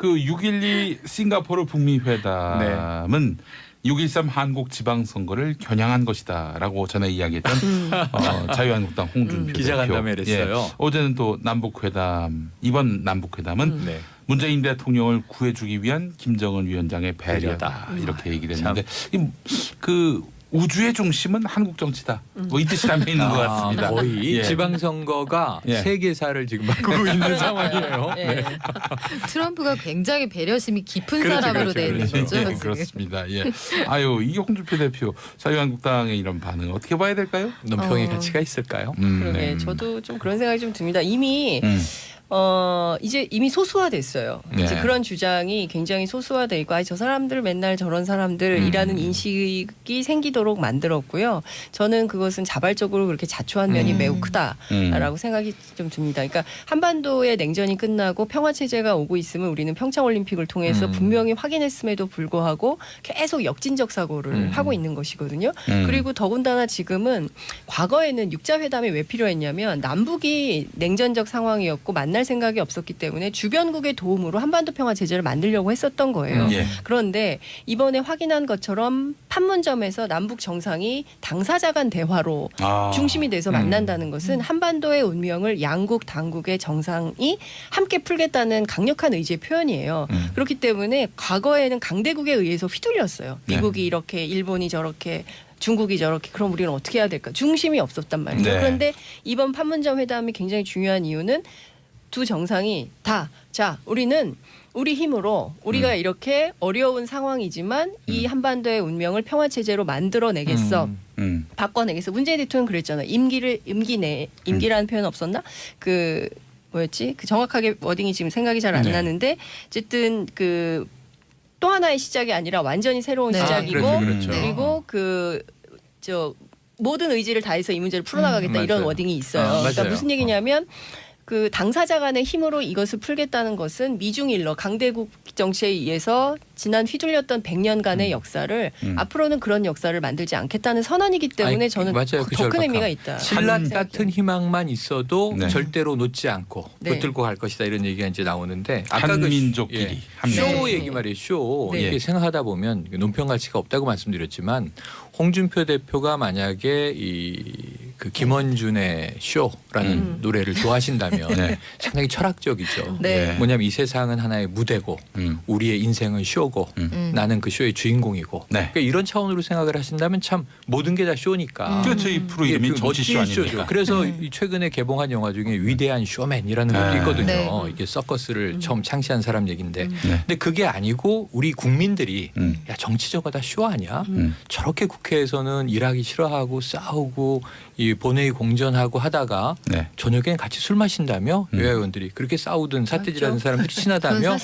그 6.12 싱가포르 북미 회담은 6.13 한국 지방선거를 겨냥한 것이다라고 전에 이야기했던 자유한국당 홍준표 기자간담회를 했어요. 어제는 또 남북회담, 이번 남북회담은 문재인 대통령을 구해주기 위한 김정은 위원장의 배려다 이렇게 얘기를 했는데 그 우주의 중심은 한국 정치다. 뭐 이 뜻이 담겨 있는 것 같습니다. 거의 지방선거가 세계사를 지금 바꾸고 있는 상황이에요. 트럼프가 굉장히 배려심이 깊은 사람으로 되어 있는 거죠. 네, 그렇습니다. 예. 아유, 이게 홍준표 대표 자유한국당의 이런 반응 어떻게 봐야 될까요? 논평의 가치가 있을까요? 그러게 저도 좀 그런 생각이 좀 듭니다. 이미 이제 이미 소수화됐어요. 이제 그런 주장이 굉장히 소수화돼 있고 저 사람들 맨날 저런 사람들이라는 인식이 생기도록 만들었고요. 저는 그것은 자발적으로 그렇게 자초한 면이 매우 크다라고 생각이 좀 듭니다. 그러니까 한반도의 냉전이 끝나고 평화체제가 오고 있으면 우리는 평창올림픽을 통해서 분명히 확인했음에도 불구하고 계속 역진적 사고를 하고 있는 것이거든요. 그리고 더군다나 지금은 과거에는 육자회담이 왜 필요했냐면 남북이 냉전적 상황이었고 만날 생각이 없었기 때문에 주변국의 도움으로 한반도 평화 체제를 만들려고 했었던 거예요. 그런데 이번에 확인한 것처럼 판문점에서 남북 정상이 당사자 간 대화로 중심이 돼서 만난다는 것은 한반도의 운명을 양국 당국의 정상이 함께 풀겠다는 강력한 의지의 표현이에요. 그렇기 때문에 과거에는 강대국에 의해서 휘둘렸어요. 미국이 이렇게, 일본이 저렇게, 중국이 저렇게, 그럼 우리는 어떻게 해야 될까? 중심이 없었단 말이에요. 그런데 이번 판문점 회담이 굉장히 중요한 이유는 두 정상이 자, 우리는 우리 힘으로 우리가 이렇게 어려운 상황이지만 이 한반도의 운명을 평화체제로 만들어내겠어. 바꿔내겠어. 문재인 대통령 그랬잖아요. 임기라는 표현 없었나? 그 뭐였지? 그 정확하게 워딩이 지금 생각이 잘 안 나는데 어쨌든 그 또 하나의 시작이 아니라 완전히 새로운 시작이고 그리고 모든 의지를 다해서 이 문제를 풀어나가겠다 이런 워딩이 있어요. 그러니까 무슨 얘기냐면 그 당사자 간의 힘으로 이것을 풀겠다는 것은 미중일러 강대국 정치에 의해서 지난 휘둘렸던 100년간의 역사를 앞으로는 그런 역사를 만들지 않겠다는 선언이기 때문에 저는 더 큰 의미가 있다. 신라 같은 희망만 있어도 절대로 놓지 않고 붙들고 갈 것이다 이런 얘기가 이제 나오는데 아까 한민족끼리 쇼 얘기 말이에요. 쇼 이렇게 생각하다 보면 논평 가치가 없다고 말씀드렸지만 홍준표 대표가 만약에 그 김원준의 쇼라는 노래를 좋아하신다면 상당히 철학적이죠. 뭐냐면 이 세상은 하나의 무대고 우리의 인생은 쇼고 나는 그 쇼의 주인공이고 그러니까 이런 차원으로 생각을 하신다면 참 모든 게 다 쇼니까. 그렇죠. 이 프로 이름이 정치쇼 아닙니까? 그래서 최근에 개봉한 영화 중에 위대한 쇼맨이라는 것도 있거든요. 이게 서커스를 처음 창시한 사람 얘기인데 근데 그게 아니고 우리 국민들이 야 정치적으로 다 쇼 아니야? 저렇게 국회에서는 일하기 싫어하고 싸우고 이 본회의 공전하고 하다가 저녁엔 같이 술 마신다며 여야 의원들이 그렇게 싸우든 사태질하는 사람들이 친하다며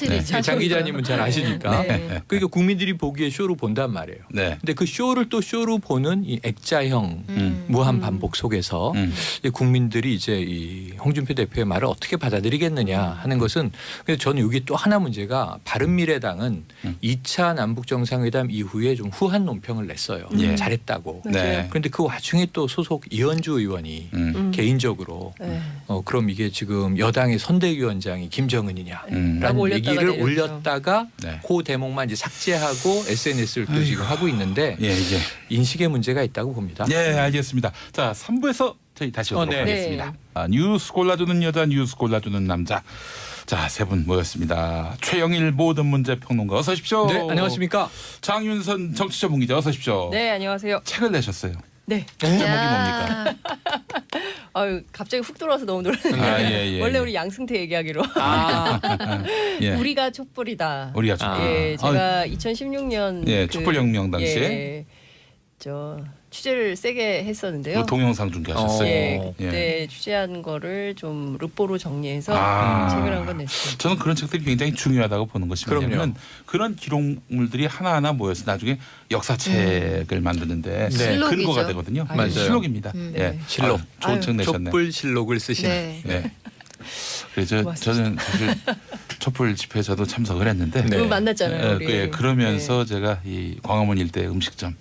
장 기자님은 잘 아시니까 그러니까 국민들이 보기에 쇼로 본단 말이에요. 근데 그 쇼를 또 쇼로 보는 이 액자형 무한 반복 속에서 국민들이 이제 이 홍준표 대표의 말을 어떻게 받아들이겠느냐 하는 것은 그래서 저는 여기 또 하나 문제가 바른미래당은 2차 남북 정상회담 이후에 좀 후한 논평을 냈어요. 잘했다고. 그런데 그 와중에 또 소속 이현주 의원이 개인적으로 그럼 이게 지금 여당의 선대위원장이 김정은이냐라는 얘기를 올렸다가 그 대목만 이제 삭제하고 SNS를 또 지금 하고 있는데 인식의 문제가 있다고 봅니다. 알겠습니다. 자, 3부에서 저희 다시 오도록 하겠습니다. 뉴스 골라주는 여자, 뉴스 골라주는 남자. 자, 세 분 모였습니다. 최영일 모든 문제 평론가 어서 오십시오. 네, 안녕하십니까. 장윤선 정치전문기자 어서 오십시오. 네, 안녕하세요. 책을 내셨어요. 네. 제목이 뭡니까? 아유, 갑자기 훅 들어와서 너무 놀랐네요. 원래 우리 양승태 얘기하기로. 우리가 촛불이다. 우리가 촛불. 제가 2016년 촛불혁명 당시에 취재를 세게 했었는데요. 동영상 중계하셨어요. 그때 취재한 거를 좀 르포로 정리해서 책을 한 건 냈어요. 저는 그런 책들이 굉장히 중요하다고 보는 것이 뭐냐면 그런 기록물들이 하나하나 모여서 나중에 역사책을 만드는데 근거가 되거든요. 실록입니다. 실록. 좋은 책 내셨네. 촛불 실록을 쓰시네. 그래서 저는 사실 촛불 집회에 저도 참석을 했는데 만났잖아요. 그러면서 제가 이 광화문 일대 음식점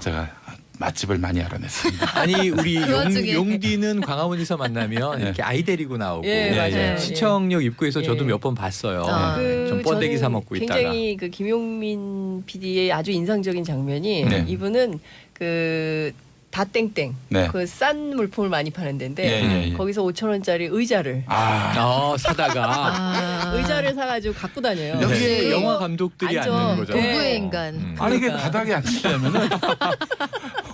제가 맛집을 많이 알아냈습니다. 아니 우리 그 와중에. 용디는 광화문에서 만나면 이렇게 아이 데리고 나오고 예, 맞아요. 시청역 입구에서 저도 예. 몇 번 봤어요. 아. 좀 번데기 사 먹고 있다가. 굉장히 그 김용민 PD의 아주 인상적인 장면이 네. 이분은 그 다땡땡 네. 그 싼 물품을 많이 파는 데인데 예, 예. 거기서 5,000원짜리 의자를 사다가 의자를 사가지고 갖고 다녀요. 역시 이게 영화 감독들이 앉아. 앉는 거죠. 도구의 인간. 아니 이게 그러니까. 바닥에 앉으려면은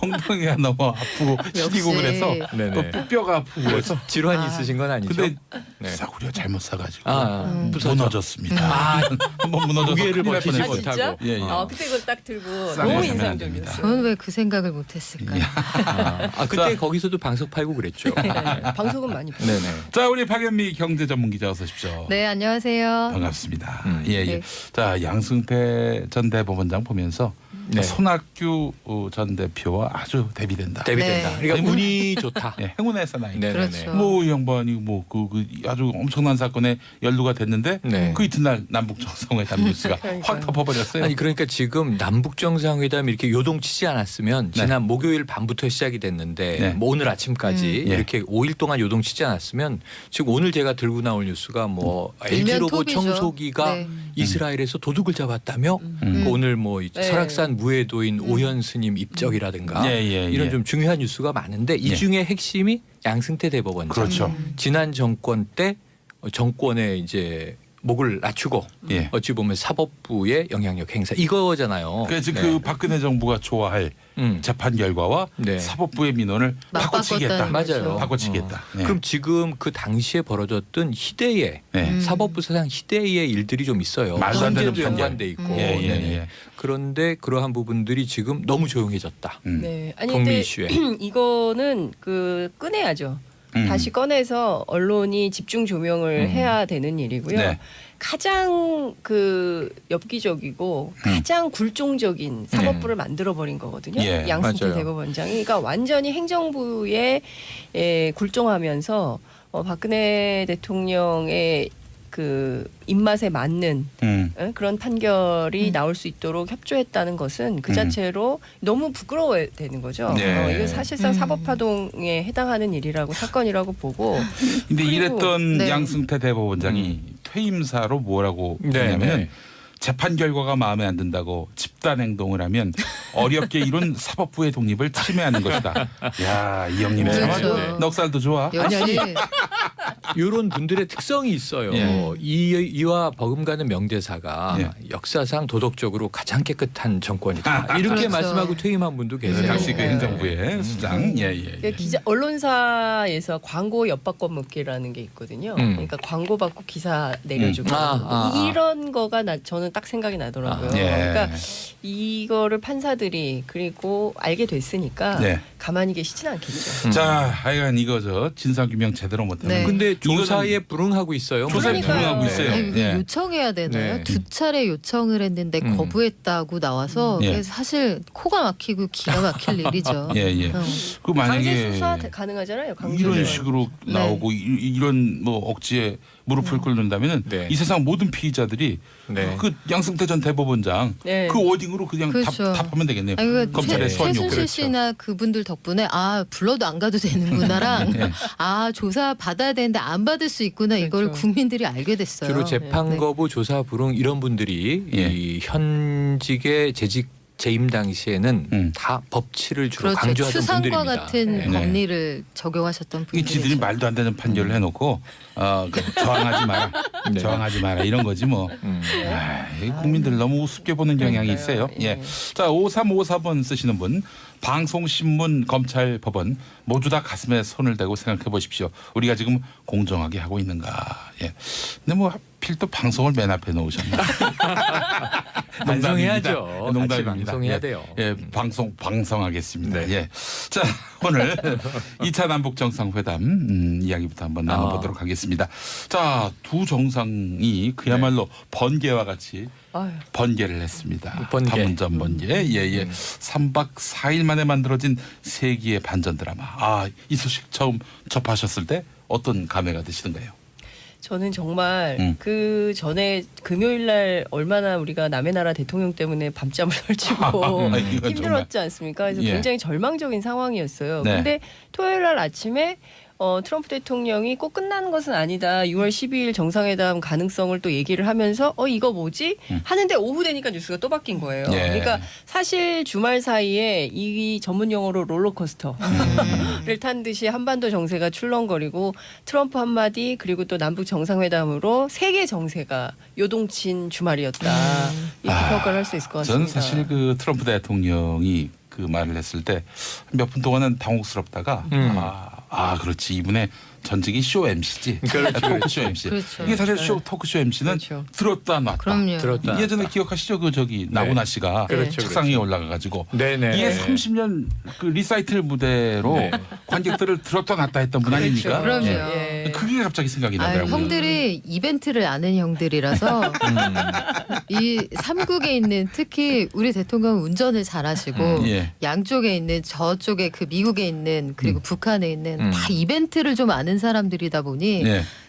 엉덩이가 너무 아프고 시리고 그래서 네네. 또 뼈가 아프고 그래서 질환이 있으신 건 아니죠? 근데 네. 싸구려 잘못 사가지고 부서져. 무너졌습니다. 한번 무너져서 무게를 큰일 날 버티지 뻔했어요. 못하고. 진짜? 예, 예. 그때 그걸 딱 들고 싸게 너무 사면 안 됩니다. 인상적이었어요. 저는 왜 그 생각을 못했을까요? 그때 거기서도 방석 팔고 그랬죠. 방송은 많이 봤어요. 네네. 자 우리 박연미 경제 전문 기자 어서 오십시오. 네, 안녕하세요. 반갑습니다. 예, 예. 네. 자 양승태 전 대법원장 보면서 네. 손학규 전 대표와 아주 대비된다. 대비된다. 네. 그러니까 운이 좋다. 예, 행운의 사나이. 네네네. 그렇죠. 뭐 이 양반이 그 아주 엄청난 사건에 연루가 됐는데 네. 그 이튿날 남북 정상회담 뉴스가 그러니까요. 확 덮어버렸어요. 아니 그러니까 지금 남북 정상회담 이렇게 요동치지 않았으면 지난 목요일 밤부터 시작이 됐는데 네. 뭐 오늘 아침까지 예. 이렇게 5일 동안 요동치지 않았으면 지금 오늘 제가 들고 나올 뉴스가 뭐 LG 로봇 일면톱이죠. 청소기가 네. 이스라엘에서 도둑을 잡았다며 음. 오늘 뭐 네. 설악산 무해도인 오현 스님 입적이라든가 예, 예, 이런 예. 좀 중요한 뉴스가 많은데 이 예. 중에 핵심이 양승태 대법원장. 그렇죠. 지난 정권 때 정권에 이제 목을 낮추고 예. 어찌 보면 사법부의 영향력 행사 이거잖아요. 그래서 네. 그 박근혜 정부가 좋아할 재판 결과와 네. 사법부의 민원을 바꿔치기했다. 맞바꿨다는 맞아요. 거죠. 바꿔치기했다. 예. 그럼 지금 그 당시에 벌어졌던 희대의 예. 사법부 사상 희대의 일들이 좀 있어요. 말도 안 되는 헌재도 판결. 연관돼 있고. 예, 예, 네네. 예. 그런데 그러한 부분들이 지금 너무 조용해졌다. 네. 아니 북미 근데 이슈에. 이거는 그 꺼내야죠. 음. 다시 꺼내서 언론이 집중 조명을 해야 되는 일이고요. 네. 가장 그 엽기적이고 가장 굴종적인 사법부를 만들어 버린 거거든요. 예, 양승태 맞아요. 대법원장이 그러니까 완전히 행정부에 굴종하면서 박근혜 대통령의 그 입맛에 맞는 그런 판결이 나올 수 있도록 협조했다는 것은 그 자체로 너무 부끄러워야 되는 거죠. 네. 이거 사실상 사법파동에 해당하는 일이라고 사건이라고 보고. 근데 그리고- 이랬던 네. 양승태 대법원장이 퇴임사로 뭐라고 네, 했냐면 네. 재판 결과가 마음에 안 든다고 집단 행동을 하면 어렵게 이룬 사법부의 독립을 침해하는 것이다. 야, 이 형님 네, 참 네. 넉살도 좋아. 역시 이런 분들의 특성이 있어요. 예. 이와 버금가는 명대사가 예. 역사상 도덕적으로 가장 깨끗한 정권이다. 이렇게 그렇죠. 말씀하고 퇴임한 분도 계세요. 당시 그 네. 행정부의 수장. 예, 예. 그러니까 기자 언론사에서 광고 엿바꿔 먹기라는 게 있거든요. 그러니까 광고 받고 기사 내려주고 이런 거가 저는 딱 생각이 나더라고요. 예. 그러니까 이거를 판사들이 그리고 알게 됐으니까 네. 가만히 계시진 않겠죠. 자, 하여간 이거 저 진상 규명 제대로 못하면 네. 근데 조사에 불응하고 있어요. 조사에 그러니까요. 불응하고 있어요. 아니, 예. 요청해야 되나요? 네. 두 차례 요청을 했는데 거부했다고 나와서 예. 그래서 사실 코가 막히고 기가 막힐 일이죠. 예, 예. 어. 그 강제 만약에 수사 가능하잖아요. 강제 이런 수사. 식으로 네. 나오고 이런 뭐 억지에 무릎을 꿇는다면은 네. 이 세상 모든 피의자들이 네. 그 양승태 전 대법원장 네. 그 워딩으로 그냥 그렇죠. 답하면 되겠네요. 아니, 그러니까 검찰의 수완 요구. 최순실 씨나 그분들 덕분에 아 불러도 안 가도 되는구나랑 네. 아 조사 받아야 되는데 안 받을 수 있구나 이걸 그렇죠. 국민들이 알게 됐어요. 주로 재판 네. 거부, 조사 불응 이런 분들이 예. 이 현직의 재직 재임 당시에는 다 법치를 주로 그렇죠. 강조하던 추상과 분들입니다. 같은 네. 법리를 적용하셨던 이 분들이죠. 지들이 말도 안 되는 판결을 해놓고 저항하지 마라, 네. 저항하지 마라 이런 거지 뭐. 이 국민들 너무 우습게 보는 경향이 있어요. 그러니까요. 예. 자, 5354번 쓰시는 분, 방송, 신문, 검찰, 법원 모두 다 가슴에 손을 대고 생각해 보십시오. 우리가 지금 공정하게 하고 있는가. 예. 근데 뭐 하필 또 방송을 맨 앞에 놓으셨나. 반성해야죠. 같이 농담입니다. 방송해야 예. 돼요. 예, 방송하겠습니다. 네. 예. 자, 오늘 2차 남북 정상회담 이야기부터 한번 나눠보도록 하겠습니다. 자, 두 정상이 그야말로 번개와 같이 아유. 번개를 했습니다. 번개. 판문점 번개. 예. 3박 4일 만에 만들어진 세기의 반전 드라마. 아, 이 소식 처음 접하셨을 때 어떤 감회가 드시던가요? 저는 정말 그 전에 금요일 날 얼마나 우리가 남의 나라 대통령 때문에 밤잠을 설치고 힘들었지 않습니까? 그래서 굉장히 절망적인 상황이었어요. 네. 근데 토요일 날 아침에 트럼프 대통령이 꼭 끝나는 것은 아니다. 6월 12일 정상회담 가능성을 또 얘기를 하면서 이거 뭐지? 하는데 오후 되니까 뉴스가 또 바뀐 거예요. 예. 그러니까 사실 주말 사이에 이 전문 용어로 롤러코스터를 탄 듯이 한반도 정세가 출렁거리고 트럼프 한마디 그리고 또 남북 정상회담으로 세계 정세가 요동친 주말이었다. 이렇게 평가를 할 수 있을 것 같습니다. 저는 사실 그 트럼프 대통령이 그 말을 했을 때 몇 분 동안은 당혹스럽다가 그렇지 이분의 전직이 쇼 MC지. 토크쇼 MC. 그렇죠. 이게 사실 토크쇼 MC는 그렇죠. 들었다 놨다. 그럼요. 들었다. 예전에 기억하시죠? 그 저기 나훈아 씨가 책상 위에 올라가가지고 이게 30년 그 리사이틀 무대로 관객들을 들었다 놨다 했던 분 아닙니까? 그럼요. 예. 그게 갑자기 생각이 나더라고요. 형들이 이벤트를 아는 형들이라서 이 삼국에 있는 특히 우리 대통령은 운전을 잘하시고 양쪽에 있는 저쪽에 그 미국에 있는 그리고 북한에 있는 다 이벤트를 좀 아는 사람들이다 보니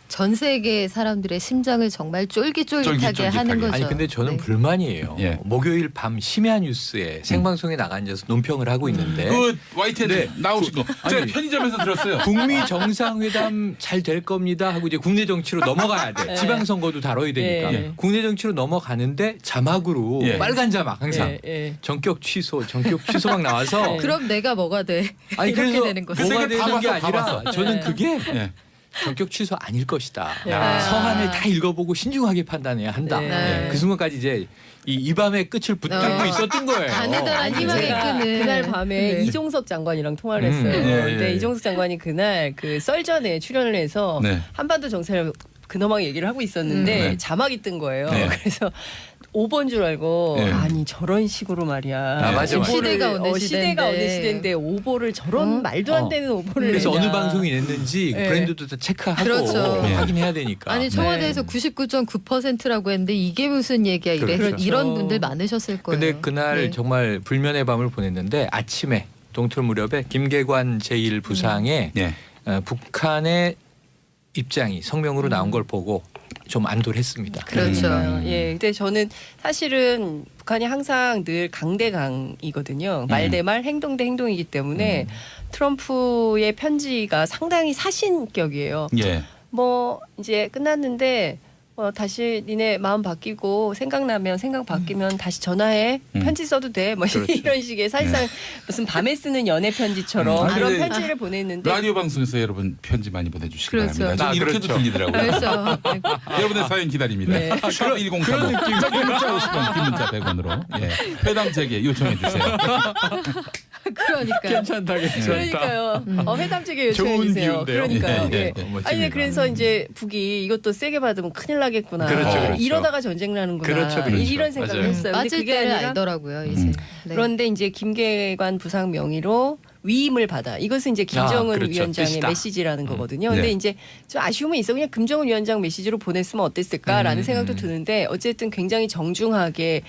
전 세계 사람들의 심장을 정말 쫄깃쫄깃하게 하는 거죠. 아니 근데 저는 불만이에요. 목요일 밤 심야 뉴스에 생방송에 나가 앉아서 논평을 하고 있는데 그 YTN에 나오신 거 제가 편의점에서 들었어요. 북미 정상회담 잘 될 겁니다 하고 이제 국내 정치로 넘어가야 돼. 지방선거도 다뤄야 되니까. 국내 정치로 넘어가는데 자막으로 빨간 자막 항상 전격 취소막 나와서 그럼 내가 뭐가 돼? 아니 이렇게 그래서 되는 거죠. 뭐가 되는 게 다 아니라 봤어. 저는 그게 전격 취소 아닐 것이다. 서한을 다 읽어보고 신중하게 판단해야 한다. 그 순간까지 이제 이 밤의 끝을 붙들고 있었던 거예요. 가느다란 희망의 끈을 그날 밤에 이종석 장관이랑 통화를 했어요. 근데 이종석 장관이 그날 그 썰전에 출연을 해서 한반도 정세를 근엄하게 얘기를 하고 있었는데 자막이 뜬 거예요. 그래서 5번 줄 알고 아니 저런 식으로 말이야. 맞아. 시대가 어느 시대가 어느 시대인데 오보를 저런 말도 안 되는 오보를 그래서 내냐. 어느 방송이 냈는지 브랜드도 다 체크하고 그렇죠. 확인해야 되니까. 아니 청와대에서 99.9%라고 했는데 이게 무슨 얘기야 이런 분들 많으셨을 거예요. 근데 그날 정말 불면의 밤을 보냈는데 아침에 동틀 무렵에 김계관 제1부상의 북한의 입장이 성명으로 나온 걸 보고 좀 안도를 했습니다. 그렇죠. 근데 저는 사실은 북한이 항상 늘 강대강이거든요. 말 대 말, 행동 대 행동이기 때문에 트럼프의 편지가 상당히 사신격이에요. 뭐 이제 끝났는데 다시 니네 마음 바뀌고 생각 바뀌면 다시 전화해. 편지 써도 돼. 뭐 이런 식의 사실상 무슨 밤에 쓰는 연애 편지처럼 그런 편지를 보냈는데 라디오 방송에서 여러분 편지 많이 보내주시기 바랍니다. 저는 이렇게도 그렇죠. 들리더라고요. 여러분의 사연 기다립니다. 샵 1035 짧은 문자 50원 긴 문자 100원으로 회담 재개 요청해 주세요. 그러니까 괜찮다. 그러니까요. 회담 재개 요청해 주세요. 그러니까요. 아니 그래서 이제 북이 이것도 세게 받으면 큰일 나겠구나. 그렇죠. 이러다가 전쟁 나는구나. 그렇죠. 이런 생각을 했어요. 맞을 그게 때를 아니라 알더라고요. 이제. 그런데 이제 김계관 부상 명의로 위임을 받아. 이것은 이제 김정은 위원장의 뜻이다. 메시지라는 거거든요. 근데 이제 좀 아쉬움은 있어. 그냥 김정은 위원장 메시지로 보냈으면 어땠을까라는 생각도 드는데 어쨌든 굉장히 정중하게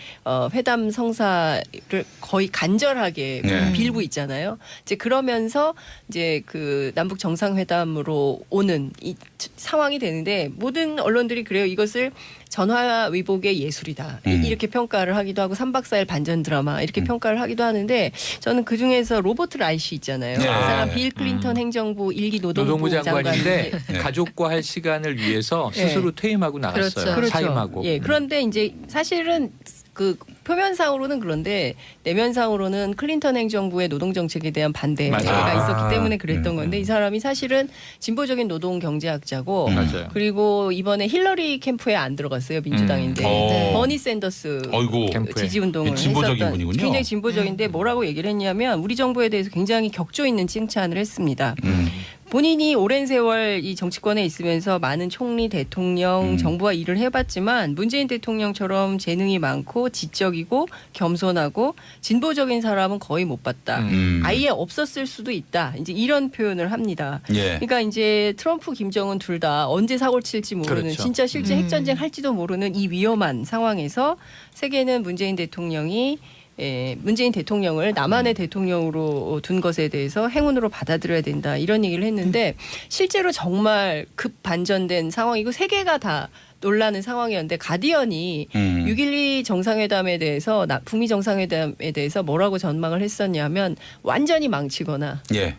회담 성사를 거의 간절하게 빌고 있잖아요. 이제 그러면서 이제 그 남북 정상회담으로 오는 이 상황이 되는데 모든 언론들이 그래요. 이것을 전화위복의 예술이다. 이렇게 평가를 하기도 하고 3박 4일 반전 드라마 이렇게 평가를 하기도 하는데 저는 그중에서 로버트 라이시 있잖아요. 그 사람 빌 클린턴 행정부 1기 노동부 장관인데 가족과 할 시간을 위해서 스스로 퇴임하고 나갔어요. 그렇죠. 사임하고. 그런데 이제 사실은 그 표면상으로는 그런데 내면상으로는 클린턴 행정부의 노동 정책에 대한 반대가 있었기 때문에 그랬던 건데 이 사람이 사실은 진보적인 노동 경제학자고 그리고 이번에 힐러리 캠프에 안 들어갔어요. 민주당인데 버니 샌더스 지지 운동을 진보적인 분이군요. 굉장히 진보적인데 뭐라고 얘기를 했냐면 우리 정부에 대해서 굉장히 격조 있는 칭찬을 했습니다. 본인이 오랜 세월 이 정치권에 있으면서 많은 총리, 대통령, 정부와 일을 해봤지만 문재인 대통령처럼 재능이 많고 지적이고 겸손하고 진보적인 사람은 거의 못 봤다. 아예 없었을 수도 있다. 이제 이런 표현을 합니다. 그러니까 이제 트럼프, 김정은 둘 다 언제 사고를 칠지 모르는 진짜 실제 핵전쟁 할지도 모르는 이 위험한 상황에서 세계는 문재인 대통령이 문재인 대통령을 남한의 대통령으로 둔 것에 대해서 행운으로 받아들여야 된다 이런 얘기를 했는데 실제로 정말 급 반전된 상황이고 세계가 다 놀라는 상황이었는데 가디언이 6.12 정상회담에 대해서 북미 정상회담에 대해서 뭐라고 전망을 했었냐면 완전히 망치거나 예.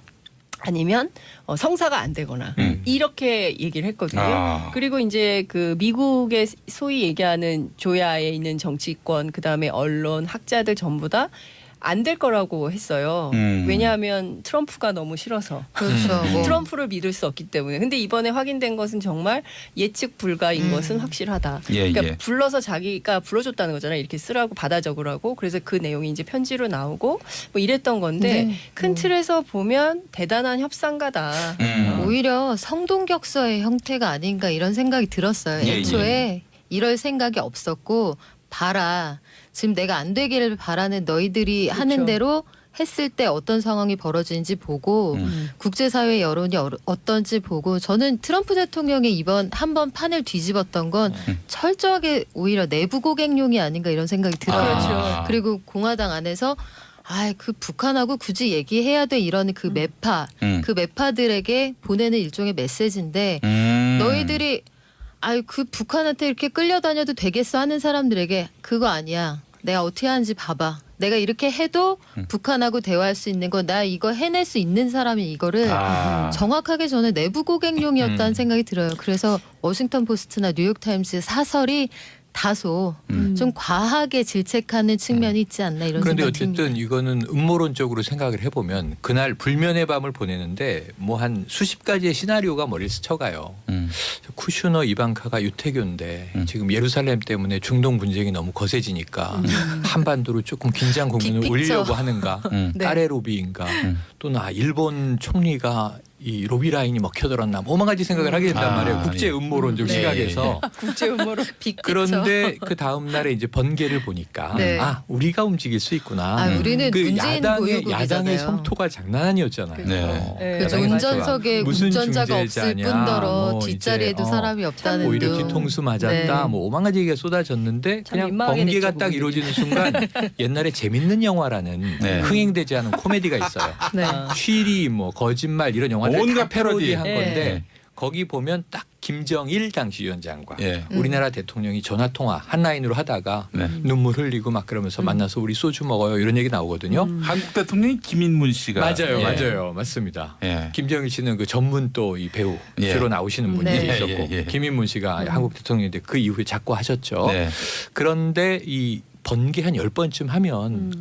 아니면 성사가 안 되거나 이렇게 얘기를 했거든요. 그리고 이제 그 미국의 소위 얘기하는 조야에 있는 정치권 그다음에 언론 학자들 전부 다 안 될 거라고 했어요. 왜냐하면 트럼프가 너무 싫어서. 그렇죠. 트럼프를 믿을 수 없기 때문에. 근데 이번에 확인된 것은 정말 예측 불가인 것은 확실하다. 그러니까 불러서 자기가 불러줬다는 거잖아요. 이렇게 쓰라고 받아 적으라고. 그래서 그 내용이 이제 편지로 나오고 뭐 이랬던 건데 큰 틀에서 보면 대단한 협상가다. 오히려 성동격서의 형태가 아닌가 이런 생각이 들었어요. 애초에 이럴 생각이 없었고 봐라. 지금 내가 안 되기를 바라는 너희들이 그렇죠. 하는 대로 했을 때 어떤 상황이 벌어지는지 보고 국제사회 여론이 어떤지 보고 저는 트럼프 대통령이 이번 한번 판을 뒤집었던 건 철저하게 오히려 내부 고객용이 아닌가 이런 생각이 들어요. 그렇죠. 그리고 공화당 안에서 그 북한하고 굳이 얘기해야 돼 이런 그 매파 그 매파들에게 보내는 일종의 메시지인데 너희들이 그 북한한테 이렇게 끌려다녀도 되겠어 하는 사람들에게 그거 아니야. 내가 어떻게 하는지 봐봐. 내가 이렇게 해도 북한하고 대화할 수 있는 거 나 이거 해낼 수 있는 사람이 이거를 정확하게 저는 내부 고객용이었다는 생각이 들어요. 그래서 워싱턴 포스트나 뉴욕타임스 사설이 다소 좀 과하게 질책하는 측면이 있지 않나 이런 그런데 생각이 듭니다. 어쨌든 이거는 음모론적으로 생각을 해보면 그날 불면의 밤을 보내는데 뭐 한 수십 가지의 시나리오가 머리를 스쳐가요. 쿠슈너 이방카가 유태교인데 지금 예루살렘 때문에 중동 분쟁이 너무 거세지니까 한반도로 조금 긴장 국면을 올리려고 하는가 딸의 로비인가 또는 일본 총리가 이 로비 라인이 먹혀들었나 뭐 5만 가지 생각을 하게 된단 말이에요. 국제 음모론적 시각에서. 국제 음모론. 그런데 그 다음 날에 이제 번개를 보니까 우리가 움직일 수 있구나. 우리는 그 문재인 야당의 성토가 장난 아니었잖아요. 그렇죠. 운전석에 운전자가 없을 뿐더러 뒷자리에도 사람이 없다는 오히려 뒤통수 맞았다. 뭐 5만 가지 얘기가 쏟아졌는데 그냥 번개가 딱 이루어지는 순간 옛날에 재밌는 영화라는 흥행되지 않은 코미디가 있어요. 쉬리 뭐 거짓말 이런 영화들 온갖 패러디한 건데 거기 보면 딱 김정일 당시 위원장과 우리나라 대통령이 전화통화 한 라인으로 하다가 눈물 흘리고 막 그러면서 만나서 우리 소주 먹어요 이런 얘기 나오거든요. 한국 대통령이 김인문 씨가 맞아요. 맞습니다. 김정일 씨는 그 전문 또 이 배우 주로 나오시는 분이 있었고 김인문 씨가 한국 대통령인데 그 이후에 자꾸 하셨죠. 그런데 이 번개 한 10번쯤 하면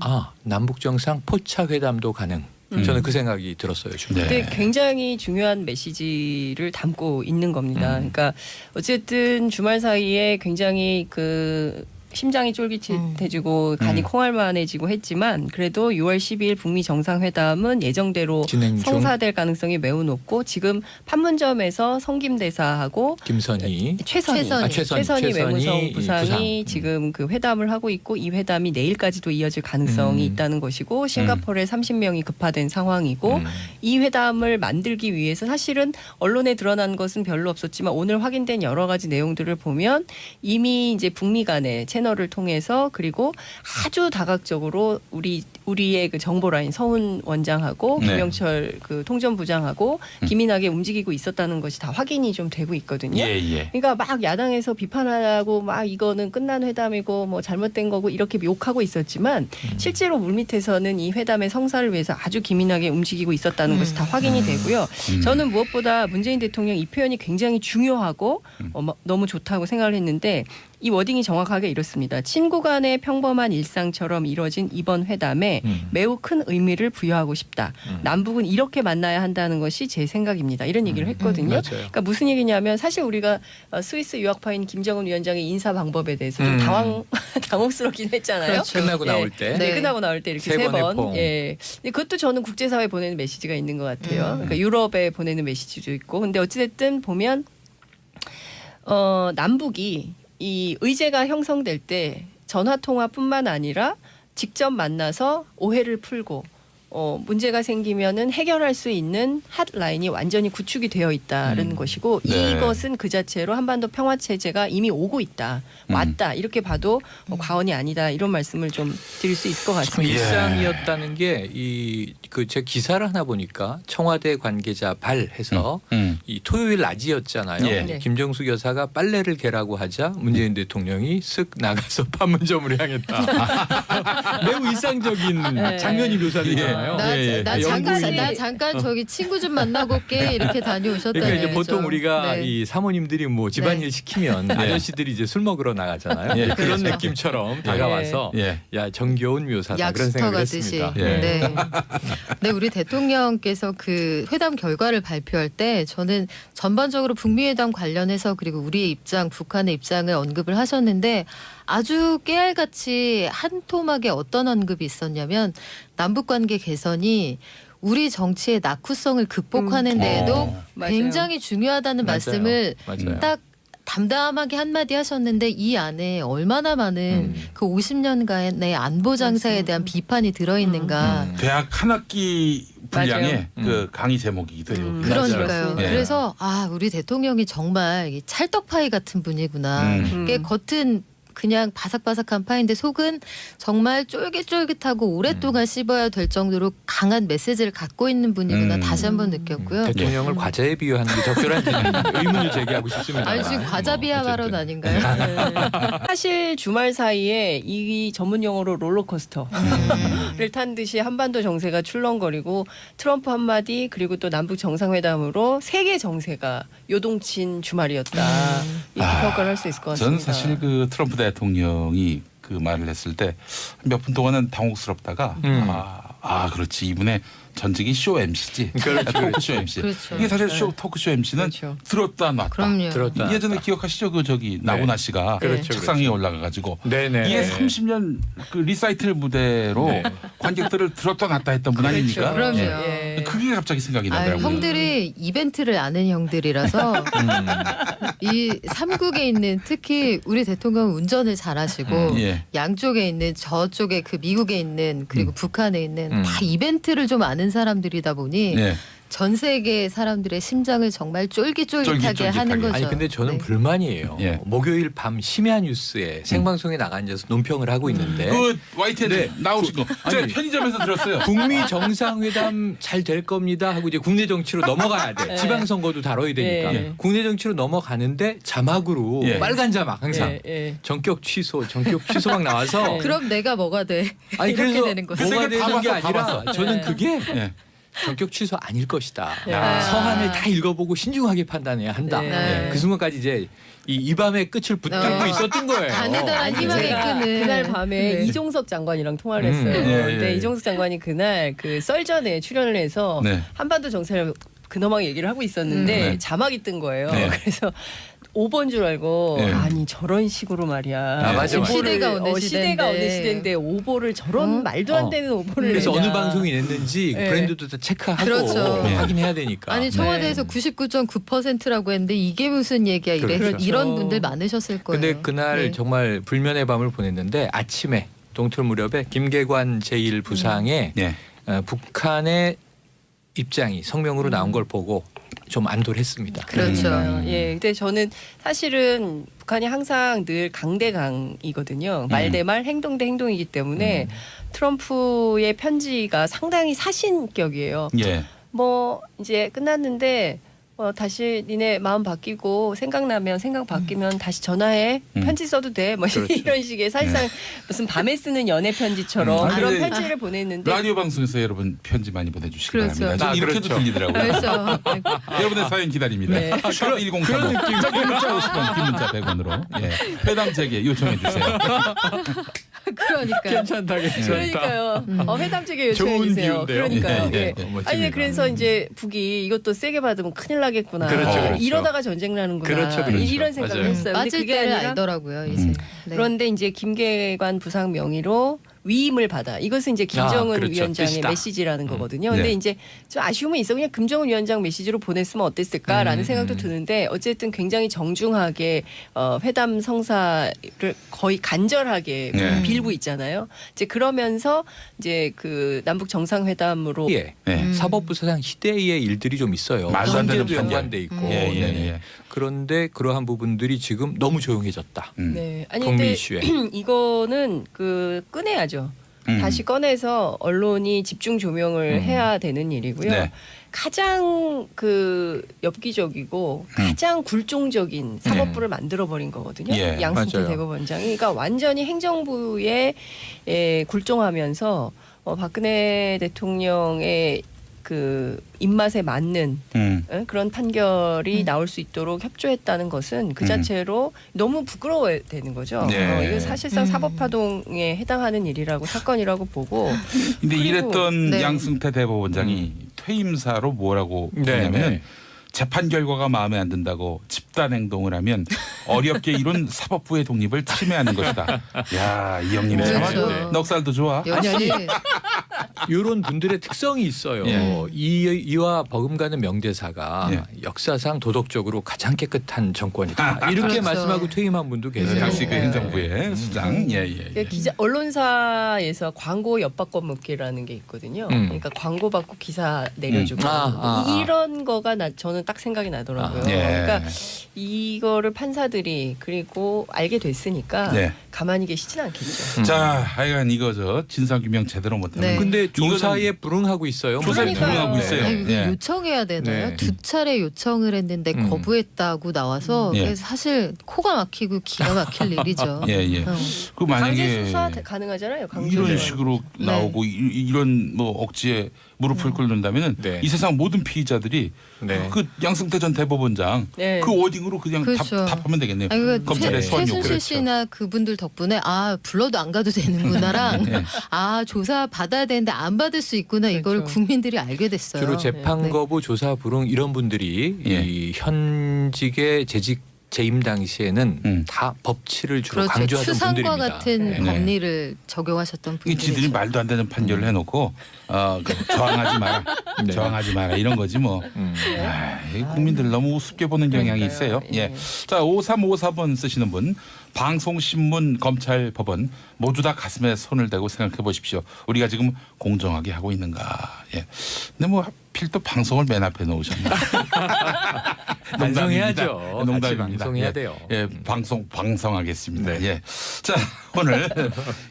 남북 정상 포차 회담도 가능. 저는 그 생각이 들었어요. 근데 굉장히 중요한 메시지를 담고 있는 겁니다. 그러니까 어쨌든 주말 사이에 굉장히 그 심장이 쫄깃해지고 간이 콩알만해지고 했지만 그래도 6월 12일 북미 정상회담은 예정대로 성사될 가능성이 매우 높고 지금 판문점에서 성김대사하고 최선희 외무성 부상이 지금 그 회담을 하고 있고 이 회담이 내일까지도 이어질 가능성이 있다는 것이고 싱가포르에 30명이 급파된 상황이고 이 회담을 만들기 위해서 사실은 언론에 드러난 것은 별로 없었지만 오늘 확인된 여러 가지 내용들을 보면 이미 이제 북미 간의 채널을 통해서 그리고 아주 다각적으로 우리의 그 정보 라인 서훈 원장하고 김영철 그 통전부장하고 기민하게 움직이고 있었다는 것이 다 확인이 좀 되고 있거든요. 그러니까 막 야당에서 비판하고 막 이거는 끝난 회담이고 뭐 잘못된 거고 이렇게 욕하고 있었지만 실제로 물밑에서는 이 회담의 성사를 위해서 아주 기민하게 움직이고 있었다는 것이 다 확인이 되고요. 저는 무엇보다 문재인 대통령 이 표현이 굉장히 중요하고 너무 좋다고 생각을 했는데 이 워딩이 정확하게 이렇습니다. 친구 간의 평범한 일상처럼 이뤄진 이번 회담에 매우 큰 의미를 부여하고 싶다. 남북은 이렇게 만나야 한다는 것이 제 생각입니다. 이런 얘기를 했거든요. 그러니까 무슨 얘기냐면 사실 우리가 스위스 유학파인 김정은 위원장의 인사 방법에 대해서 좀 당혹스럽긴 했잖아요. 그렇죠. 끝나고 나올 때. 끝나고 나올 때 이렇게 세 번. 근데 그것도 저는 국제사회에 보내는 메시지가 있는 것 같아요. 그러니까 유럽에 보내는 메시지도 있고. 근데 어찌됐든 보면 남북이 이 의제가 형성될 때 전화통화뿐만 아니라 직접 만나서 오해를 풀고 문제가 생기면은 해결할 수 있는 핫라인이 완전히 구축이 되어 있다는 것이고 네. 이것은 그 자체로 한반도 평화 체제가 이미 오고 있다, 왔다 이렇게 봐도 과언이 아니다 이런 말씀을 좀 드릴 수 있을 것 참 같습니다. 일상이었다는 게 이 그 제 기사를 하나 보니까 청와대 관계자 발해서 이 토요일 낮이었잖아요. 예. 네. 김정숙 여사가 빨래를 개라고 하자 문재인 대통령이 쓱 나가서 판문점으로 향했다. 매우 일상적인 네. 장면이 묘사되잖아요. 나 영국이- 잠깐 저기 친구 좀 만나고 올게 이렇게 다녀오셨다는 그러니까 이제 얘기죠. 보통 우리가 네. 이 사모님들이 뭐 집안일 시키면 아저씨들이 이제 술 먹으러 나가잖아요. 예. 그런 느낌처럼 다가와서 예. 야 정겨운 묘사다 그런 약수터 생각을 가듯이. 했습니다. 예. 네. 네, 우리 대통령께서 그 회담 결과를 발표할 때 저는 전반적으로 북미 회담 관련해서 그리고 우리의 입장, 북한의 입장을 언급을 하셨는데 아주 깨알같이 한 토막에 어떤 언급이 있었냐면 남북 관계 개선이 우리 정치의 낙후성을 극복하는 데에도 맞아요. 굉장히 중요하다는 맞아요. 말씀을 맞아요. 딱 담담하게 한마디 하셨는데 이 안에 얼마나 많은 그 50년간의 안보 장사에 대한 비판이 들어있는가. 대학 한 학기 분량의 맞아요. 그 강의 제목이기도 해요. 그러니까요. 예. 그래서 우리 대통령이 정말 이 찰떡파이 같은 분이구나. 이게 겉은 그냥 바삭바삭한 파인데 속은 정말 쫄깃쫄깃하고 오랫동안 씹어야 될 정도로 강한 메시지를 갖고 있는 분이구나 다시 한번 느꼈고요. 대통령을 과자에 비유하는 게 적절한지는 의문을 제기하고 싶습니다. 아니 지금 과자 비하 발언 아닌가요? 사실 주말 사이에 이 전문 용어로 롤러코스터를 탄 듯이 한반도 정세가 출렁거리고 트럼프 한마디 그리고 또 남북 정상회담으로 세계 정세가 요동친 주말이었다. 이렇게 평가를 할 수 있을 것 같습니다. 저는 사실 그 트럼프 대통령이 그 말을 했을 때 몇 분 동안은 당혹스럽다가 그렇지 이분의 전직이 쇼 MC지 토크쇼 MC 그렇죠. 이게 사실 토크쇼 MC는 그렇죠. 들었다 놨다 그럼요. 들었다. 예전에 기억하시죠 그 저기 나훈아 씨가 그렇죠, 책상 위에 올라가가지고 네네. 이게 30년 그 리사이틀 무대로 네. 관객들을 들었다 놨다 했던 분 아닙니까? 그럼요. 예. 예. 그게 갑자기 생각이 나더라고요. 형들이 이벤트를 아는 형들이라서 이 삼국에 있는 특히 우리 대통령은 운전을 잘하시고 예. 양쪽에 있는 저쪽에 그 미국에 있는 그리고 북한에 있는 다 이벤트를 좀 아는 사람들이다 보니 예. 전 세계 사람들의 심장을 정말 쫄깃쫄깃하게 쫄깃쫄깃하게. 하는 거죠. 아니 근데 저는 네. 불만이에요. 예. 목요일 밤 심야 뉴스에 생방송에 나가 앉아서 논평을 하고 있는데 그 YTN 네. 나오신 거 제가 아니, 편의점에서 들었어요. 북미 정상회담 잘 될 겁니다 하고 이제 국내 정치로 넘어가야 돼. 네. 지방선거도 다뤄야 되니까. 예. 국내 정치로 넘어가는데 자막으로 예. 빨간 자막 항상 예, 예. 전격 취소막 나와서 그럼 내가 뭐가 돼? 아니 이렇게 그래서 되는 거죠. 뭐가 그때 다 되는 게 봤어, 다 아니라 봤어. 저는 네. 그게 예. 전격 취소 아닐 것이다. 야. 서한을 다 읽어보고 신중하게 판단해야 한다. 네. 그 순간까지 이제 이 밤의 끝을 붙들고 있었던 거예요. 가느다란 희망의 제가 끈을. 그날 밤에 네. 이종석 장관이랑 통화를 했어요. 예, 근데 예. 이종석 장관이 그날 그 썰전에 출연을 해서 네. 한반도 정세를 근엄하게 얘기를 하고 있었는데 네. 자막이 뜬 거예요. 네. 그래서 5번 줄 알고 네. 아니 저런 식으로 말이야. 맞아, 지금 맞아. 시대가 어느 시대가 어느 시대인데. 시대인데 오보를 저런 말도 안 되는 오보를 그래서 내냐. 어느 방송이 냈는지 네. 브랜드도 다 체크하고 그렇죠. 네. 확인해야 되니까. 아니 청와대에서 99.9%라고 했는데 이게 무슨 얘기야 그렇죠. 이런 분들 많으셨을 거예요. 근데 그날 네. 정말 불면의 밤을 보냈는데 아침에 동틀 무렵에 김계관 제1부상의 예. 북한의 입장이 성명으로 나온 걸 보고 좀 안도를 했습니다. 그렇죠. 예, 근데 저는 사실은 북한이 항상 늘 강대강이거든요. 말 대 말, 행동 대 행동이기 때문에 트럼프의 편지가 상당히 사신격이에요. 예. 뭐 이제 끝났는데 다시 니네 마음 바뀌고 생각나면 생각 바뀌면 다시 전화해. 편지 써도 돼. 뭐 그렇죠. 이런 식의 사실상 무슨 밤에 쓰는 연애 편지처럼 아니, 그런 근데 편지를 보냈는데 라디오 방송에서 여러분 편지 많이 보내주시기 그렇죠. 바랍니다. 저는 이렇게도 그렇죠. 들리더라고요. 그래서 여러분의 사연 기다립니다. 네. 샵 1035. 짧은 문자 50원, 긴 문자 100원으로 회담 재개 요청해 주세요. 그러니까 괜찮다. 그러니까요. 회담 체계 좋은 요청해 주세요. 기운데요. 그러니까요. 예, 예. 예, 멋집니다. 아니 그래서 이제 북이 이것도 세게 받으면 큰일 나겠구나. 그렇죠, 그렇죠. 이러다가 전쟁 나는구나. 그렇죠, 그렇죠. 이런 생각을 맞아요. 했어요. 근데 빠질 그게 때를 아니라 알더라고요. 이제. 네. 그런데 이제 김계관 부상 명의로 위임을 받아. 이것은 이제 김정은 그렇죠. 위원장의 뜻이다. 메시지라는 거거든요. 근데 네. 이제 좀 아쉬움은 있어. 그냥 김정은 위원장 메시지로 보냈으면 어땠을까라는 생각도 드는데 어쨌든 굉장히 정중하게 회담 성사를 거의 간절하게 빌고 있잖아요. 이제 그러면서 이제 그 남북 정상회담으로 예. 사법부 사장 희대의 일들이 좀 있어요. 말도 안 되는 헌재도 판결. 연관돼 있고. 예. 그런데 그러한 부분들이 지금 너무 조용해졌다. 네. 아니 북미 근데 이슈에. 이거는 그 꺼내야죠. 다시 꺼내서 언론이 집중 조명을 해야 되는 일이고요. 네. 가장 그 엽기적이고 가장 굴종적인 사법부를 만들어 버린 거거든요. 예, 양승태 맞아요. 대법원장이 그러니까 완전히 행정부에 굴종하면서 박근혜 대통령의 그 입맛에 맞는 그런 판결이 나올 수 있도록 협조했다는 것은 그 자체로 너무 부끄러워야 되는 거죠. 네. 이거 사실상 사법파동에 해당하는 일이라고 사건이라고 보고. 근데 그리고- 이랬던 네. 양승태 대법원장이 퇴임사로 뭐라고 했냐면 재판 결과가 마음에 안 든다고 집단 행동을 하면 어렵게 이룬 사법부의 독립을 침해하는 것이다. 야, 이 형님 그렇죠. 참 넉살도 좋아. 역시 이런 분들의 특성이 있어요. 예. 이와 버금가는 명대사가 예. 역사상 도덕적으로 가장 깨끗한 정권이다. 이렇게 그렇죠. 말씀하고 퇴임한 분도 계세요. 당시 그 네. 행정부의 수장. 그 기자 언론사에서 광고 엿바꿔 먹기라는 게 있거든요. 그러니까 광고 받고 기사 내려주고 이런 거가 저는 딱 생각이 나더라고요. 예. 그러니까 이거를 판사들이 그리고 알게 됐으니까 네. 가만히 계시진 않겠죠. 자, 하여간 이거 저 진상규명 제대로 못하면 네. 근데 조사에 불응하고 있어요. 조사에 그러니까요. 불응하고 있어요. 아니, 예. 요청해야 되나요? 네. 두 차례 요청을 했는데 거부했다고 나와서 예. 그래서 사실 코가 막히고 기가 막힐 일이죠. 예. 그 강제 만약에 수사 가능하잖아요. 강제 이런 수사. 식으로 나오고 이런 뭐 억지에 무릎을 꿇는다면은 네. 이 세상 모든 피의자들이 네. 그 양승태 전 대법원장 네. 그 워딩으로 그냥 그렇죠. 답하면 되겠네요. 아니, 그러니까 검찰의 수원 요구. 최순실 씨나 그분들 덕분에 아 불러도 안 가도 되는구나랑 네. 아 조사 받아야 되는데 안 받을 수 있구나 이걸 그렇죠. 국민들이 알게 됐어요. 주로 재판 네. 거부, 조사 불응 이런 분들이 예. 이 현직의 재직 재임 당시에는 다 법치를 주로 그렇죠. 강조하던 추상과 분들입니다. 같은 네. 법리를 적용하셨던 이 분들이죠. 지들이 말도 안 되는 판결을 해놓고 저항하지 마라, 네. 저항하지 마라 이런 거지 뭐. 이 국민들 너무 우습게 보는 경향이 있어요. 그러니까요. 예. 자, 5354번 쓰시는 분, 방송, 신문, 검찰, 법원 모두 다 가슴에 손을 대고 생각해 보십시오. 우리가 지금 공정하게 하고 있는가. 예. 근데 뭐 하필 또 방송을 맨 앞에 놓으셨나. 반성해야죠. 같이 농담입니다. 방송해야 예. 돼요. 예, 방송하겠습니다. 네. 예. 자, 오늘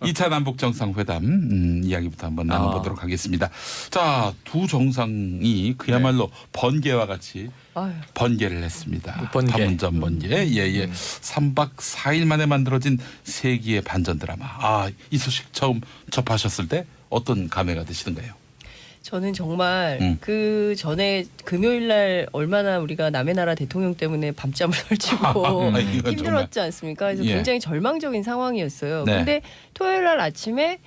2차 남북 정상회담 이야기부터 한번 나눠보도록 하겠습니다. 자, 두 정상이 그야말로 번개와 같이 아유. 번개를 했습니다. 번개. 판문점 번개. 예. 3박 4일 만에 만들어진 세기의 반전 드라마. 아, 이 소식 처음 접하셨을 때 어떤 감회가 드시던가요? 저는 정말 그 전에 금요일 날 얼마나 우리가 남의 나라 대통령 때문에 밤잠을 설치고 이건 힘들었지 않습니까? 그래서 예. 굉장히 절망적인 상황이었어요. 네. 근데 토요일 날 아침에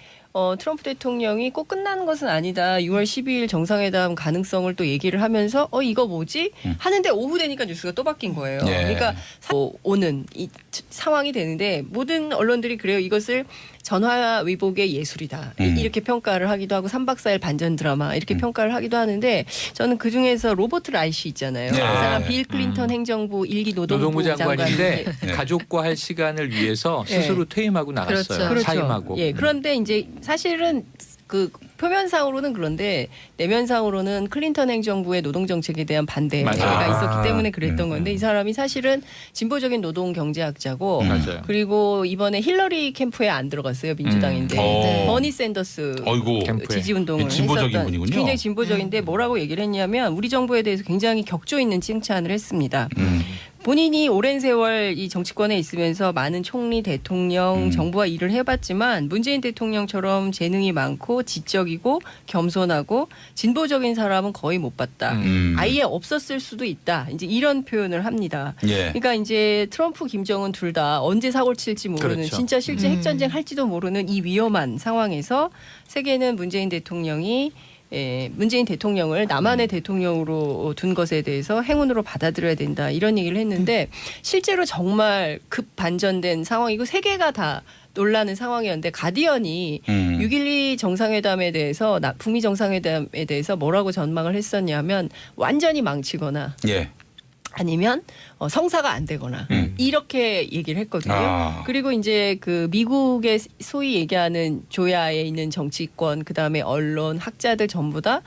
트럼프 대통령이 꼭 끝나는 것은 아니다. 6월 12일 정상회담 가능성을 또 얘기를 하면서 이거 뭐지? 하는데 오후 되니까 뉴스가 또 바뀐 거예요. 예. 그러니까 오는 이 상황이 되는데 모든 언론들이 그래요. 이것을 전화위복의 예술이다. 이렇게 평가를 하기도 하고 3박 4일 반전 드라마 이렇게 평가를 하기도 하는데 저는 그중에서 로버트 라이시 있잖아요. 네. 그 사람 빌 클린턴 행정부 일기 노동부 장관인데 네. 가족과 할 시간을 위해서 네. 스스로 퇴임하고 나갔어요. 그렇죠. 사임하고. 예, 그런데 이제 사실은 그 표면상으로는 그런데 내면상으로는 클린턴 행정부의 노동 정책에 대한 반대가 맞아요. 있었기 때문에 그랬던 건데 이 사람이 사실은 진보적인 노동 경제학자고 맞아요. 그리고 이번에 힐러리 캠프에 안 들어갔어요. 민주당인데 네. 버니 샌더스 어이구. 캠프에. 지지 운동을 진보적인 했었던 분이군요. 굉장히 진보적인데 뭐라고 얘기를 했냐면 우리 정부에 대해서 굉장히 격조 있는 칭찬을 했습니다. 본인이 오랜 세월 이 정치권에 있으면서 많은 총리, 대통령, 정부와 일을 해봤지만 문재인 대통령처럼 재능이 많고 지적이고 겸손하고 진보적인 사람은 거의 못 봤다. 아예 없었을 수도 있다. 이제 이런 표현을 합니다. 예. 그러니까 이제 트럼프, 김정은 둘 다 언제 사고를 칠지 모르는 그렇죠. 진짜 실제 핵전쟁 할지도 모르는 이 위험한 상황에서 세계는 문재인 대통령을 남한의 대통령으로 둔 것에 대해서 행운으로 받아들여야 된다 이런 얘기를 했는데 실제로 정말 급 반전된 상황이고 세계가 다 놀라는 상황이었는데 가디언이 6.12 정상회담에 대해서 북미 정상회담에 대해서 뭐라고 전망을 했었냐면 완전히 망치거나 예. 아니면 성사가 안 되거나 이렇게 얘기를 했거든요. 그리고 이제 그 미국의 소위 얘기하는 조야에 있는 정치권 그다음에 언론 학자들 전부 다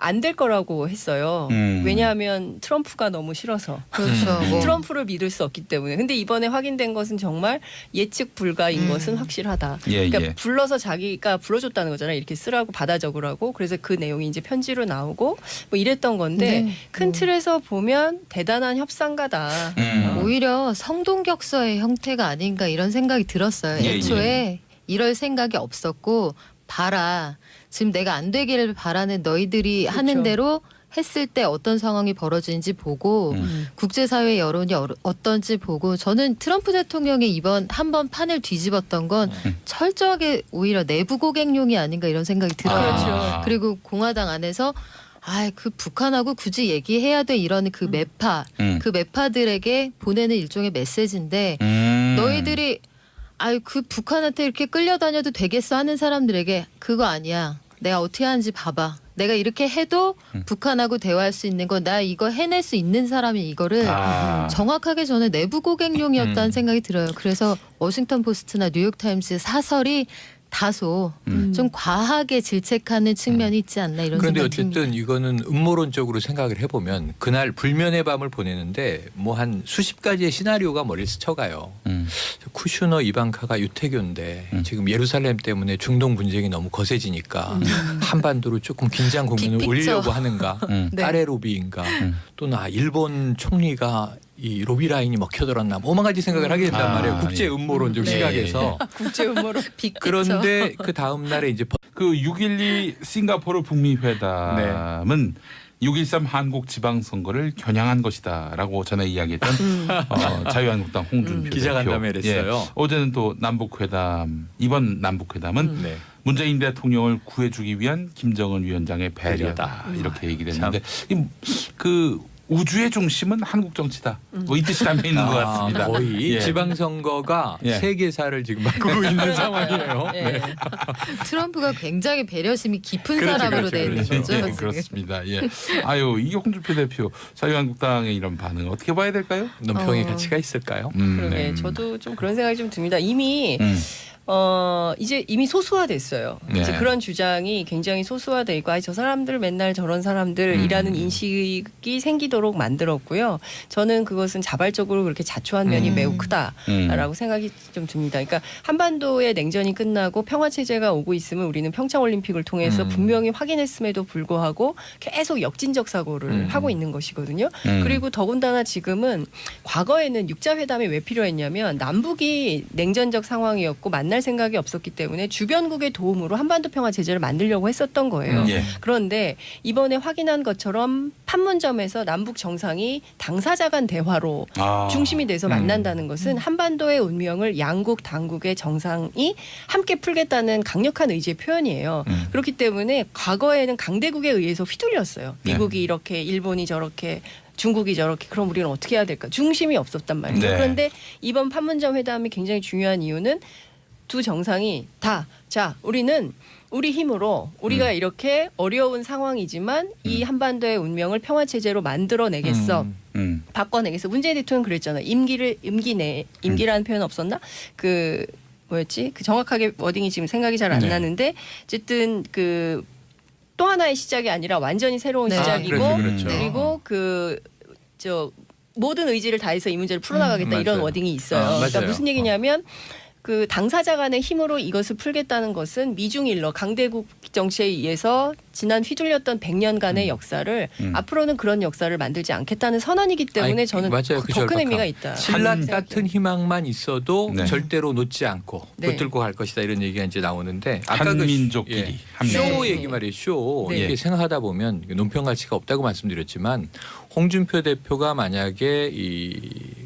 안 될 거라고 했어요. 왜냐하면 트럼프가 너무 싫어서. 그렇죠. 트럼프를 믿을 수 없기 때문에. 근데 이번에 확인된 것은 정말 예측 불가인 것은 확실하다. 그러니까 불러서 자기가 불러줬다는 거잖아요. 이렇게 쓰라고 받아 적으라고. 그래서 그 내용이 이제 편지로 나오고 뭐 이랬던 건데 큰 틀에서 보면 대단한 협상가다. 오히려 성동격서의 형태가 아닌가 이런 생각이 들었어요. 애초에 이럴 생각이 없었고 봐라. 지금 내가 안 되기를 바라는 너희들이 그렇죠. 하는 대로 했을 때 어떤 상황이 벌어지는지 보고 국제사회 여론이 어떤지 보고 저는 트럼프 대통령이 이번 한번 판을 뒤집었던 건 철저하게 오히려 내부 고객용이 아닌가 이런 생각이 들어요. 그렇죠. 그리고 공화당 안에서 그 북한하고 굳이 얘기해야 돼 이런 그 매파 그 매파들에게 보내는 일종의 메시지인데 너희들이 그 북한한테 이렇게 끌려다녀도 되겠어 하는 사람들에게 그거 아니야. 내가 어떻게 하는지 봐봐. 내가 이렇게 해도 북한하고 대화할 수 있는 건 나 이거 해낼 수 있는 사람이 이거를 정확하게 저는 내부 고객용이었다는 생각이 들어요. 그래서 워싱턴 포스트나 뉴욕타임스 사설이 다소 좀 과하게 질책하는 측면이 있지 않나 이런 그런데 생각이 듭니다. 어쨌든 이거는 음모론적으로 생각을 해보면 그날 불면의 밤을 보내는데 뭐 한 수십 가지의 시나리오가 머리를 스쳐가요. 쿠슈너 이방카가 유태교인데 지금 예루살렘 때문에 중동 분쟁이 너무 거세지니까 한반도로 조금 긴장 국면을 올리려고 하는가 딸의 로비인가 또는 일본 총리가 이 로비 라인이 먹혀들었나 뭐 5만 가지 생각을 하게 된단 말이에요. 국제 음모론적 시각에서. 국제 음모론. 그런데 그 다음 날에 이제 그 6.12 싱가포르 북미 회담은 6.13 한국 지방선거를 겨냥한 것이다라고 전에 이야기했던 자유한국당 홍준표 기자간담회를 했어요. 어제는 또 남북회담 이번 남북회담은 문재인 대통령을 구해주기 위한 김정은 위원장의 배려다 이렇게 얘기를 했는데 그 우주의 중심은 한국 정치다. 뭐 이 뜻이 담겨 있는 것 같습니다. 거의 지방선거가 세계사를 지금 바꾸고 있는 상황이에요. 트럼프가 굉장히 배려심이 깊은 사람으로 되어 있는 거죠. 그렇습니다. 이게 홍준표 대표 자유한국당의 이런 반응 어떻게 봐야 될까요? 논평의 가치가 있을까요? 그러게 저도 좀 그런 생각이 좀 듭니다. 이미 이미 소수화됐어요. 이제 그런 주장이 굉장히 소수화돼 있고 저 사람들 맨날 저런 사람들이라는 인식이 생기도록 만들었고요. 저는 그것은 자발적으로 그렇게 자초한 면이 매우 크다라고 생각이 좀 듭니다. 그러니까 한반도의 냉전이 끝나고 평화 체제가 오고 있으면 우리는 평창 올림픽을 통해서 분명히 확인했음에도 불구하고 계속 역진적 사고를 하고 있는 것이거든요. 그리고 더군다나 지금은 과거에는 육자 회담이 왜 필요했냐면 남북이 냉전적 상황이었고 만날 생각이 없었기 때문에 주변국의 도움으로 한반도 평화 체제를 만들려고 했었던 거예요. 그런데 이번에 확인한 것처럼 판문점에서 남북 정상이 당사자 간 대화로 중심이 돼서 만난다는 것은 한반도의 운명을 양국 당국의 정상이 함께 풀겠다는 강력한 의지의 표현이에요. 그렇기 때문에 과거에는 강대국에 의해서 휘둘렸어요. 미국이 이렇게 일본이 저렇게 중국이 저렇게 그럼 우리는 어떻게 해야 될까? 중심이 없었단 말이죠. 그런데 이번 판문점 회담이 굉장히 중요한 이유는 두 정상이 우리는 우리 힘으로 우리가 이렇게 어려운 상황이지만 이 한반도의 운명을 평화체제로 만들어내겠어. 바꿔내겠어. 문재인 대통령 그랬잖아요. 임기라는 표현 없었나? 그 정확하게 워딩이 지금 생각이 잘 안 나는데 어쨌든 또 하나의 시작이 아니라 완전히 새로운 시작이고 그리고 모든 의지를 다해서 이 문제를 풀어나가겠다 이런 워딩이 있어요. 그러니까 무슨 얘기냐면 그 당사자 간의 힘으로 이것을 풀겠다는 것은 미중일러 강대국 정치에 의해서 지난 휘둘렸던 100년간의 역사를 앞으로는 그런 역사를 만들지 않겠다는 선언이기 때문에 저는 더 큰 의미가 있다. 신라 같은 희망만 있어도 절대로 놓지 않고 붙들고 갈 것이다 이런 얘기가 이제 나오는데 아까 한민족끼리 쇼 얘기 말이에요. 쇼 이렇게 생각하다 보면 논평 가치가 없다고 말씀드렸지만 홍준표 대표가 만약에 이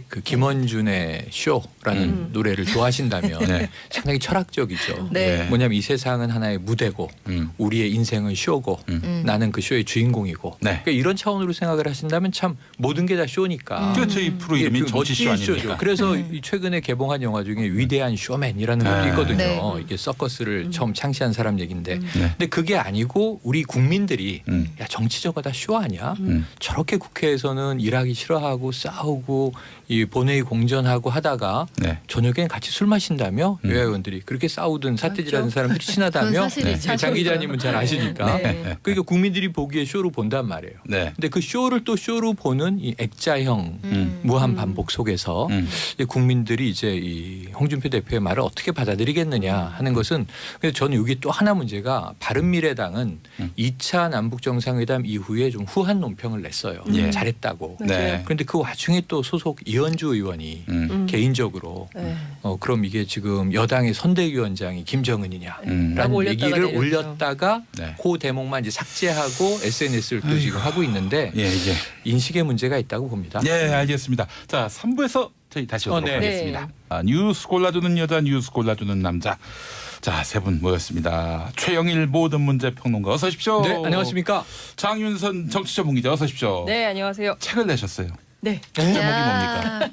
그 김원준의 쇼라는 노래를 좋아하신다면 네. 상당히 철학적이죠. 네. 뭐냐면 이 세상은 하나의 무대고 우리의 인생은 쇼고 나는 그 쇼의 주인공이고 네. 그러니까 이런 차원으로 생각을 하신다면 참 모든 게 다 쇼니까. 그렇죠. 이 프로 이름이 그 정치쇼 멋진 아닙니까? 쇼죠. 그래서 이 최근에 개봉한 영화 중에 위대한 쇼맨이라는 것도 있거든요. 네. 이게 서커스를 처음 창시한 사람 얘긴데 근데 그게 아니고 우리 국민들이 야 정치적으로 다 쇼 아니야? 저렇게 국회에서는 일하기 싫어하고 싸우고 이 본회의 공전하고 하다가 네. 저녁엔 같이 술 마신다며 여야 의원들이 그렇게 싸우든 사태질하는 사람들이 친하다며 그건 사실이죠. 장 기자님은 잘 아시니까 네. 그러니까 국민들이 보기에 쇼로 본단 말이에요. 네. 근데 그 쇼를 또 쇼로 보는 이 액자형 무한 반복 속에서 이제 국민들이 이제 이 홍준표 대표의 말을 어떻게 받아들이겠느냐 하는 것은 근데 저는 여기 또 하나 문제가 바른미래당은 2차 남북 정상회담 이후에 좀 후한 논평을 냈어요. 예. 잘했다고. 네. 그런데 그 와중에 또 소속 이현주 의원이 개인적으로 네. 그럼 이게 지금 여당의 선대위원장이 김정은이냐라는 라고 올렸다가 얘기를 내렸죠. 올렸다가 네. 그 대목만 이제 삭제하고 SNS를 또 지금 하고 있는데 예, 이제. 인식의 문제가 있다고 봅니다. 예, 알겠습니다. 자, 3부에서 저희 다시 오도록 네. 하겠습니다. 뉴스 골라주는 여자, 뉴스 골라주는 남자. 자, 세 분 모였습니다. 최영일 모든 문제 평론가 어서 오십시오. 네, 안녕하십니까? 장윤선 정치 전문기자 어서 오십시오. 네, 안녕하세요. 책을 내셨어요. 네. 제목이 뭡니까?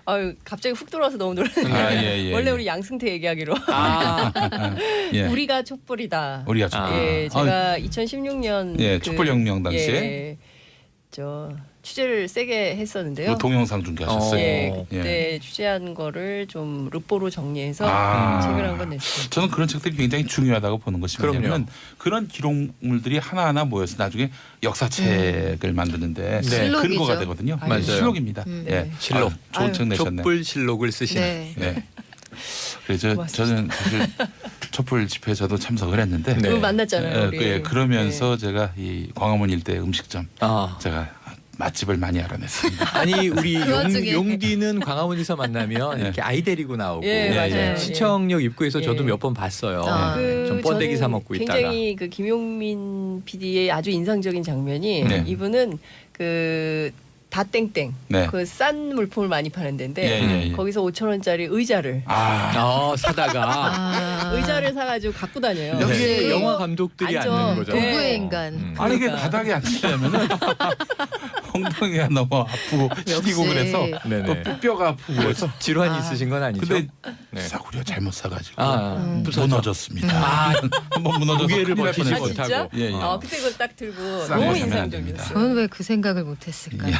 아유, 갑자기 훅 들어와서 너무 놀랐네요. 아, 예, 예, 원래 예. 우리 양승태 얘기하기로. 예. 우리가 촛불이다. 우리가 촛불. 예, 제가 2016년 예, 촛불혁명 당시에. 예, 저 취재를 세게 했었는데요. 그 동영상 중계하셨어요. 예, 그때 취재한 거를 좀 르포로 정리해서 아. 책을 한 권 냈습니다. 저는 그런 책들이 굉장히 중요하다고 보는 것이 뭐냐면 그런 기록물들이 하나하나 모여서 나중에 역사책을 만드는데 실록이죠. 근거가 되거든요. 맞아요. 실록입니다. 예. 네. 실록. 아, 좋은 책 내셨네. 촛불 실록을 쓰시는. 네. 네. 그래서 고맙습니다. 저는 사실 촛불 집회에 저도 참석을 했는데 네. 그거 만났잖아요. 우리. 예, 그러면서 제가 이 광화문 일대 음식점 아. 제가 맛집을 많이 알아냈습니다. 아니 우리 그 와중에. 용디는 광화문에서 만나면 예. 이렇게 아이 데리고 나오고 예, 맞아요. 시청역 입구에서 저도 예. 몇 번 봤어요. 아. 좀 번데기 사 먹고 있다가. 굉장히 그 김용민 PD의 아주 인상적인 장면이 네. 이분은 그 다땡땡 네. 그 싼 물품을 많이 파는 데인데 예, 예, 예. 거기서 5,000원짜리 의자를 사다가 아. 의자를 사가지고 갖고 다녀요. 역시 네, 영화 감독들이 앉아. 앉는 거죠. 네. 도구의 인간. 아니 이게 그러니까. 바닥에 앉으려면은 엉덩이가 너무 아프고 시리고 그래서 네네. 또 뼈가 아프고 그래서 질환이 있으신 건 아니죠? 근데 네. 싸구려 잘못 사가지고 부서져. 무너졌습니다. 한번 무너져서 무게를 큰일 날 버티지 뻔했어요. 못하고. 진짜? 예, 예. 그때 그걸 딱 들고 싼 너무 거 사면 안 됩니다. 인상적이었어요. 저는 왜 그 생각을 못했을까요?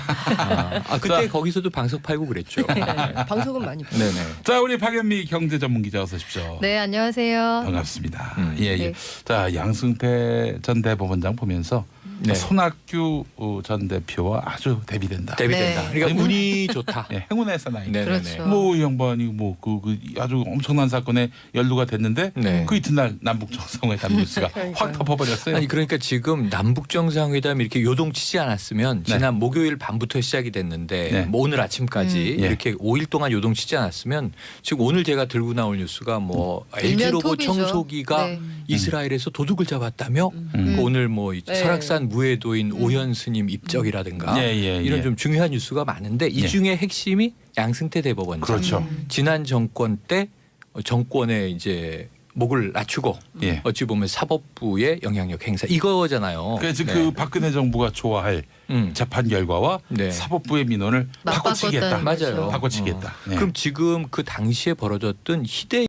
그때 거기서도 방석 팔고 그랬죠. 네, 방송은 많이 봐요. 네네. 자, 우리 박연미 경제 전문 기자 어서 오십시오. 네, 안녕하세요. 반갑습니다. 예, 예. 네. 자, 양승태 전 대법원장 보면서 네. 손학규 전 대표와 아주 대비된다. 대비된다. 네. 그러니까 운이 좋다. 예, 행운의 나이. 네네네. 그렇죠. 뭐 이 양반이 그 아주 엄청난 사건에 연루가 됐는데 네. 그 이튿날 남북 정상회담 뉴스가 그러니까요. 확 덮어버렸어요. 아니 그러니까 지금 남북 정상회담이 이렇게 요동치지 않았으면 네. 지난 목요일 밤부터 시작이 됐는데 네. 뭐 오늘 아침까지 예. 이렇게 5일 동안 요동치지 않았으면 지금 오늘 제가 들고 나올 뉴스가 뭐 LG 일면 로봇 톱이죠. 청소기가 네. 이스라엘에서 도둑을 잡았다며 음. 그 오늘 뭐 이 네. 설악산 무예도인 오현 스님 입적이라든가 예, 예, 이런 예. 좀 중요한 뉴스가 많은데 이 예. 중에 핵심이 양승태 대법원장. 그렇죠. 지난 정권 때 정권의 이제 목을 낮추고 예. 어찌 보면 사법부의 영향력 행사 이거잖아요. 그래서 네. 그 박근혜 정부가 좋아할 재판 결과와 네. 사법부의 민원을 맞바꿨다는 바꿔치기했다. 맞아요. 바꿔치기했다. 네. 그럼 지금 그 당시에 벌어졌던 희대